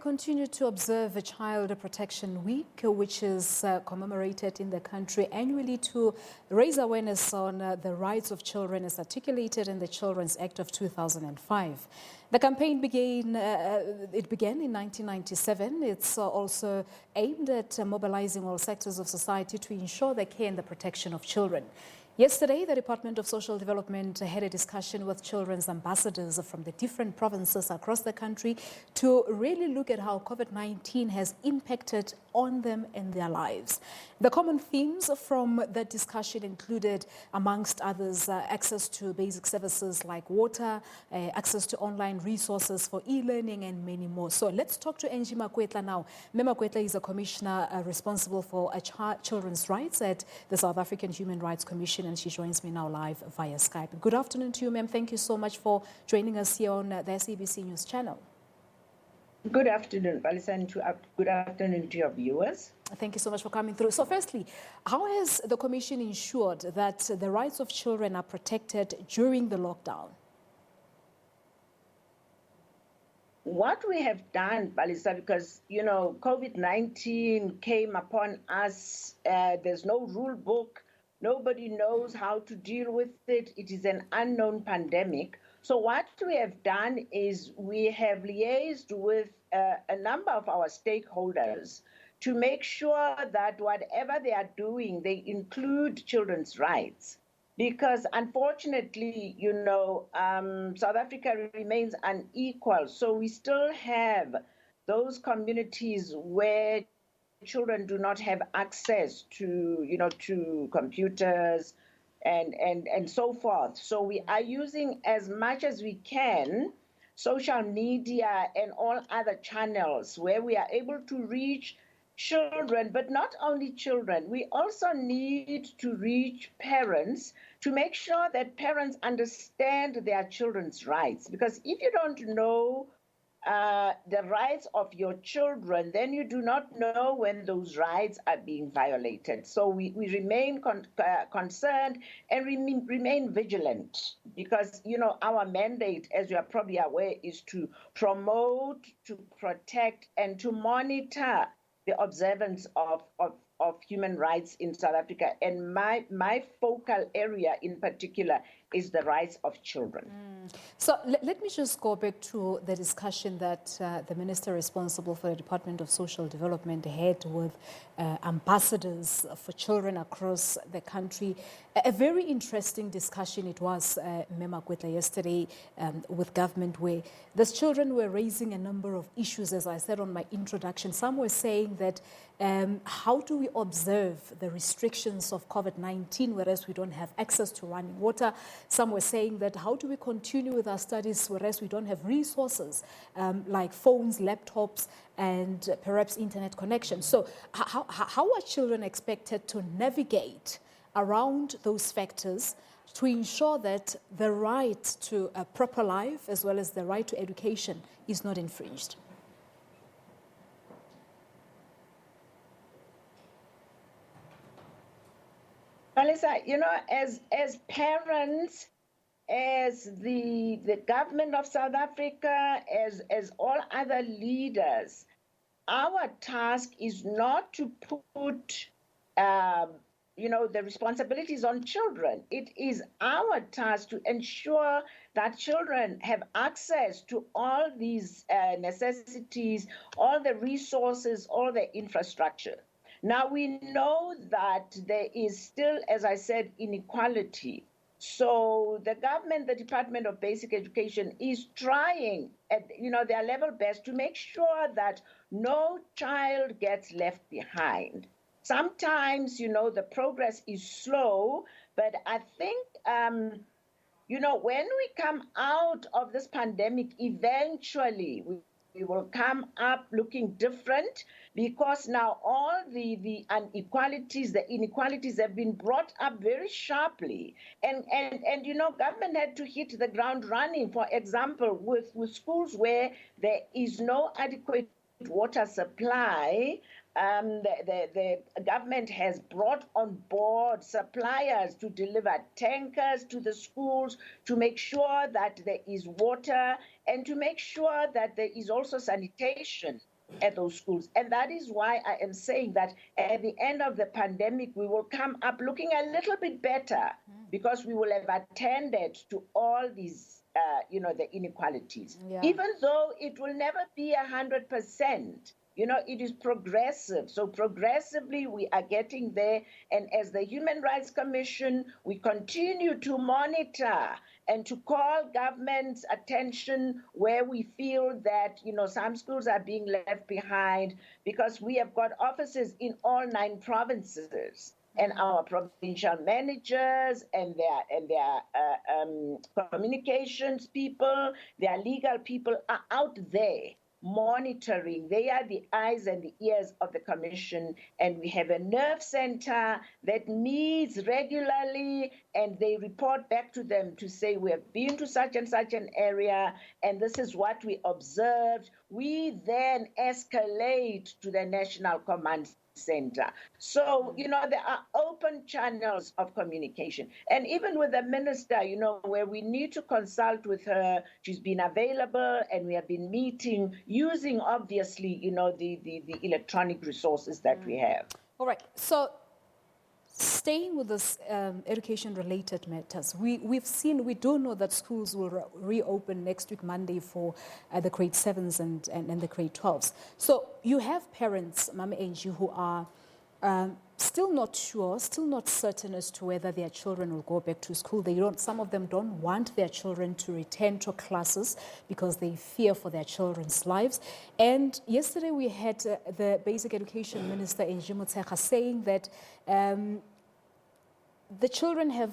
Continue to observe a Child Protection Week, which is commemorated in the country annually to raise awareness on the rights of children as articulated in the Children's Act of 2005. The campaign began in 1997. It's also aimed at mobilizing all sectors of society to ensure the care and the protection of children. Yesterday, the Department of Social Development had a discussion with children's ambassadors from the different provinces across the country to really look at how COVID-19 has impacted on them and their lives. The common themes from that discussion included, amongst others, access to basic services like water, access to online resources for e-learning, and many more. So let's talk to Angie Makwetla now. Ms. Makwetla is a commissioner responsible for children's rights at the South African Human Rights Commission, and she joins me now live via Skype. Good afternoon to you, ma'am. Thank you so much for joining us here on the SABC News channel. Good afternoon, Palisa, and good afternoon to your viewers. Thank you so much for coming through. So firstly, how has the Commission ensured that the rights of children are protected during the lockdown? What we have done, Palisa, because, you know, COVID-19 came upon us, there's no rule book, nobody knows how to deal with it, it is an unknown pandemic. So what we have done is we have liaised with a number of our stakeholders to make sure that whatever they are doing, they include children's rights. Because unfortunately, you know, South Africa remains unequal. So we still have those communities where children do not have access to, you know, to computers, and so forth. So we are using as much as we can social media and all other channels where we are able to reach children, but not only children. We also need to reach parents to make sure that parents understand their children's rights. Because if you don't know the rights of your children, then you do not know when those rights are being violated. So we remain concerned and remain vigilant because, you know, our mandate, as you are probably aware, is to promote, to protect, and to monitor the observance of human rights in South Africa. And my focal area in particular is the rights of children. So let me just go back to the discussion that the minister responsible for the Department of Social Development had with ambassadors for children across the country. A very interesting discussion it was, Ms. Makwetla, yesterday with government, where these children were raising a number of issues, as I said on my introduction. Some were saying that how do we observe the restrictions of COVID-19, whereas we don't have access to running water? Some were saying that how do we continue with our studies, whereas we don't have resources like phones, laptops, and perhaps internet connection. So how are children expected to navigate around those factors to ensure that the right to a proper life as well as the right to education is not infringed? Melissa, you know, as parents, as the government of South Africa, as all other leaders, our task is not to put, you know, the responsibilities on children. It is our task to ensure that children have access to all these necessities, all the resources, all the infrastructure. Now, we know that there is still, as I said, inequality. So the government, the Department of Basic Education, is trying at, you know, their level best to make sure that no child gets left behind. Sometimes, you know, the progress is slow, but I think, you know, when we come out of this pandemic, eventually we will come up looking different, because now all the inequalities, the inequalities have been brought up very sharply. And you know, government had to hit the ground running, for example, with schools where there is no adequate water supply. The government has brought on board suppliers to deliver tankers to the schools to make sure that there is water and to make sure that there is also sanitation. at those schools. And that is why I am saying that at the end of the pandemic, we will come up looking a little bit better because we will have attended to all these, the inequalities. Yeah. Even though it will never be 100%. It is progressive. So progressively, we are getting there. And as the Human Rights Commission, we continue to monitor and to call government's attention where we feel that, some schools are being left behind, because we have got offices in all 9 provinces. And our provincial managers and their communications people, their legal people are out there monitoring. They are the eyes and the ears of the commission, and we have a nerve center that meets regularly, and they report back to them to say, we have been to such and such an area and this is what we observed. We then escalate to the National Command Center. So, there are open channels of communication. And even with the minister, where we need to consult with her, she's been available, and we have been meeting using, obviously, the electronic resources that we have. All right. So staying with this education-related matters, we do know that schools will reopen next week, Monday, for the grade 7s and the grade 12s. So you have parents, Mama Angie, who are still not sure, still not certain as to whether their children will go back to school. Some of them don't want their children to return to classes because they fear for their children's lives. And yesterday we had the Basic Education Minister, Angie Makwetla, saying that the children have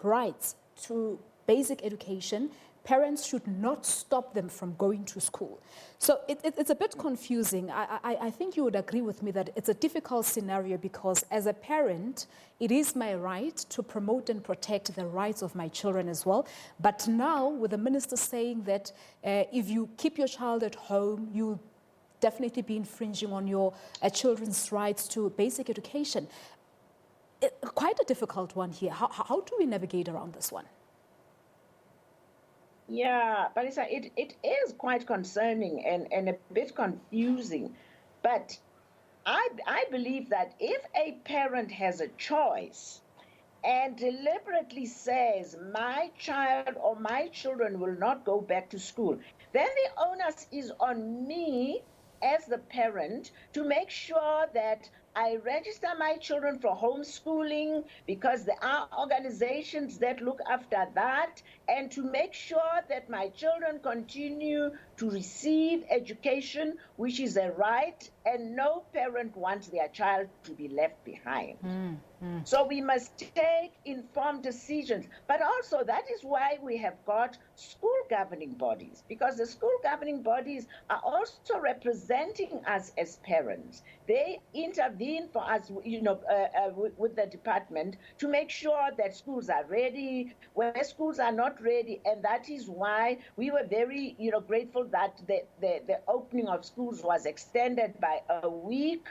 rights to basic education. Parents should not stop them from going to school. So it's a bit confusing. I think you would agree with me that it's a difficult scenario, because as a parent, it is my right to promote and protect the rights of my children as well. But now, with the minister saying that if you keep your child at home, you'll definitely be infringing on your children's rights to basic education. Quite a difficult one here. How do we navigate around this one? Yeah, but it is quite concerning and a bit confusing. But I believe that if a parent has a choice and deliberately says, my child or my children will not go back to school, then the onus is on me as the parent to make sure that I register my children for homeschooling, because there are organizations that look after that, and to make sure that my children continue to receive education, which is a right, and no parent wants their child to be left behind. So we must take informed decisions. But also, that is why we have got school governing bodies, because the school governing bodies are also representing us as parents. They intervene for us, with the department to make sure that schools are ready, where schools are not ready. And that is why we were very, grateful that the opening of schools was extended by a week,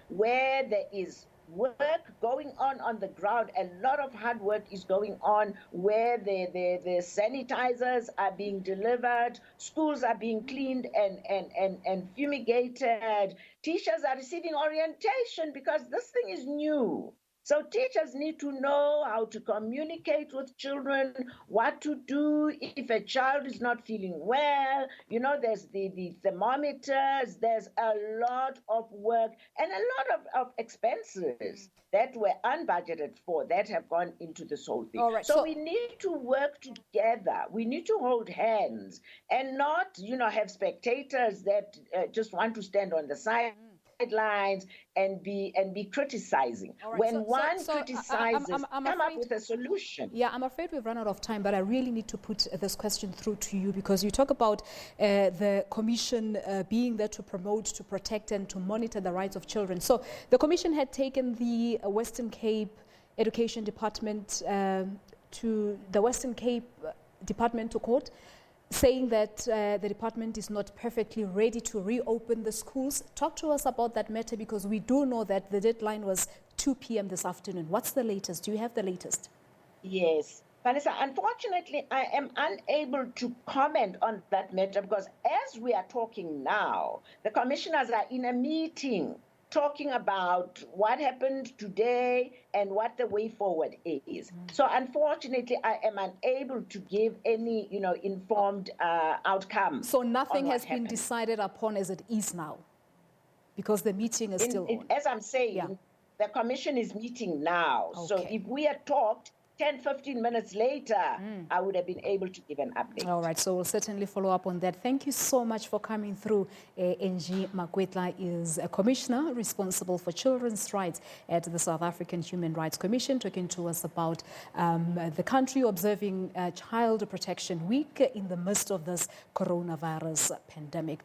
where there is work going on the ground. A lot of hard work is going on, where the sanitizers are being delivered, schools are being cleaned and fumigated. Teachers are receiving orientation, because this thing is new. So teachers need to know how to communicate with children, what to do if a child is not feeling well. There's the thermometers, there's a lot of work and a lot of expenses that were unbudgeted for, that have gone into this whole thing. All right, so we need to work together. We need to hold hands and not, have spectators that just want to stand on the sidelines and be criticizing. Right, when criticizes, I'm come up with a solution. Yeah, I'm afraid we've run out of time, but I really need to put this question through to you, because you talk about the commission being there to promote, to protect, and to monitor the rights of children. So the commission had taken the Western Cape Education Department to the Western Cape Department to court, saying that the department is not perfectly ready to reopen the schools. Talk to us about that matter, because we do know that the deadline was 2 p.m. this afternoon. What's the latest? Do you have the latest? Yes. Vanessa, unfortunately, I am unable to comment on that matter because as we are talking now, the commissioners are in a meeting talking about what happened today and what the way forward is. So unfortunately, I am unable to give any, informed outcome. So nothing has been happened. decided upon as it is now, because the meeting is still on. As I'm saying, the commission is meeting now. Okay. So if we had talked 10, 15 minutes later, I would have been able to give an update. All right, so we'll certainly follow up on that. Thank you so much for coming through. Angie Makwetla is a commissioner responsible for children's rights at the South African Human Rights Commission, talking to us about the country observing Child Protection Week in the midst of this coronavirus pandemic.